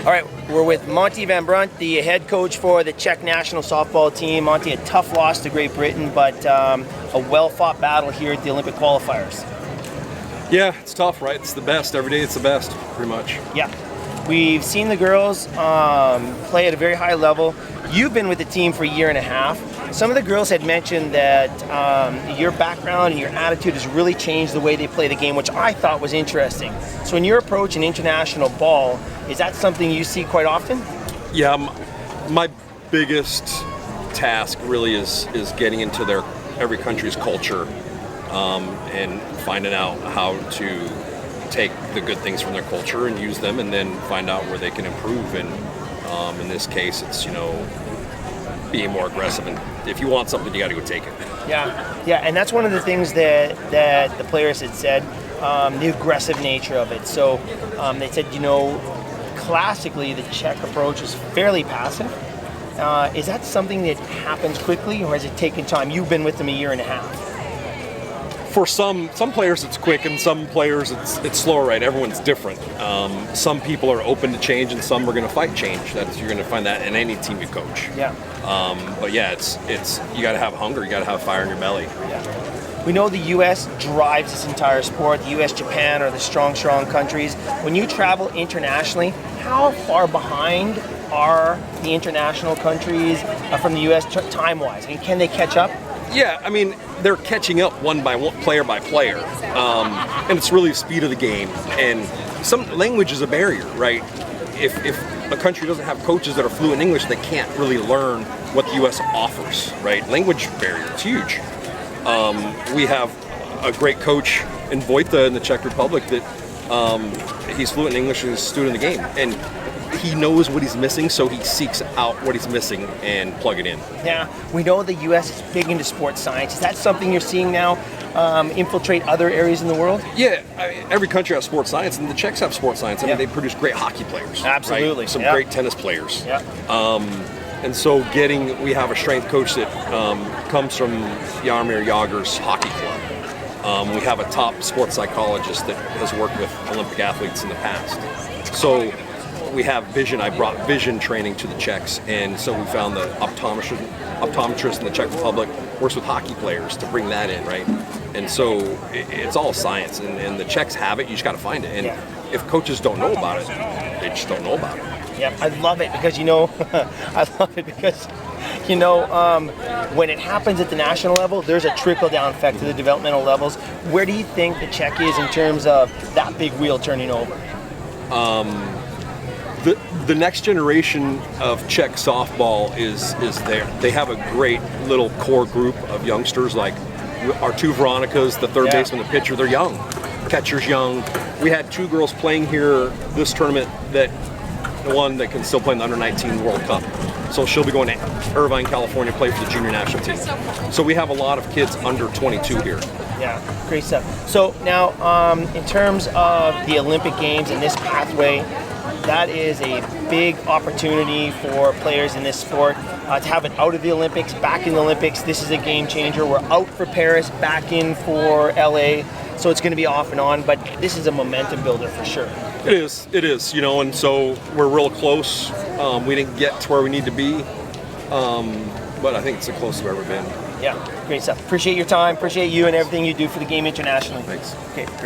All right, we're with Monti VanBrunt, the head coach for the Czech national softball team. Monti, a tough loss to Great Britain, but a well-fought battle here at the Olympic qualifiers. Yeah, it's tough, right? It's the best. Every day it's the best, pretty much. Yeah. We've seen the girls play at a very high level. You've been with the team for a year and a half. Some of the girls had mentioned that your background and your attitude has really changed the way they play the game, which I thought was interesting. So in your approach in international ball, is that something you see quite often? Yeah, my biggest task really is getting into every country's culture and finding out how to take the good things from their culture and use them, and then find out where they can improve. And in this case, it's being more aggressive, and if you want something, you got to go take it. Yeah, and that's one of the things that the players had said, the aggressive nature of it. So they said, classically the Czech approach is fairly passive. Is that something that happens quickly, or has it taken time? You've been with them a year and a half. For some players it's quick, and some players it's slower, right? Everyone's different. Some people are open to change, and some are going to fight change. You're going to find that in any team you coach. Yeah. But yeah, it's you got to have hunger, you got to have fire in your belly. Yeah. We know the U.S. drives this entire sport. The U.S., Japan are the strong countries. When you travel internationally, how far behind are the international countries from the U.S. time-wise? I mean, can they catch up? Yeah, I mean, they're catching up one by one, player by player, and it's really the speed of the game. And some language is a barrier, right? If a country doesn't have coaches that are fluent in English, they can't really learn what the U.S. offers, right? Language barrier, it's huge. We have a great coach in Vojta in the Czech Republic that he's fluent in English and he's a student of the game, and he knows what he's missing, so he seeks out what he's missing and plug it in. Yeah, we know the U.S. is big into sports science. Is that something you're seeing now infiltrate other areas in the world? Yeah, every country has sports science, and the Czechs have sports science. I mean, they produce great hockey players. Absolutely. Right? Some great tennis players. Yeah. And so we have a strength coach that comes from Jaromir Jagr's hockey club. We have a top sports psychologist that has worked with Olympic athletes in the past. So we have vision. I brought vision training to the Czechs, and so we found the optometrist in the Czech Republic works with hockey players to bring that in, right? And so it's all science, and the Czechs have it. You just got to find it. And if coaches don't know about it, they just don't know about it. Yeah, I love it because when it happens at the national level, there's a trickle-down effect to the developmental levels. Where do you think the Czech is in terms of that big wheel turning over? The next generation of Czech softball is there. They have a great little core group of youngsters, like our two Veronicas, the third baseman, the pitcher. They're young. Catcher's young. We had two girls playing here this tournament one that can still play in the Under-19 World Cup. So she'll be going to Irvine, California, play for the junior national team. So we have a lot of kids under 22 here. Yeah, great stuff. So now, in terms of the Olympic Games and this pathway, that is a big opportunity for players in this sport to have it out of the Olympics, back in the Olympics. This is a game changer. We're out for Paris, back in for LA. So it's going to be off and on, but this is a momentum builder for sure. It is, and so we're real close. We didn't get to where we need to be, but I think it's the closest we've ever been. Yeah, great stuff. Appreciate your time, appreciate you and everything you do for the game internationally. Thanks. Okay, great.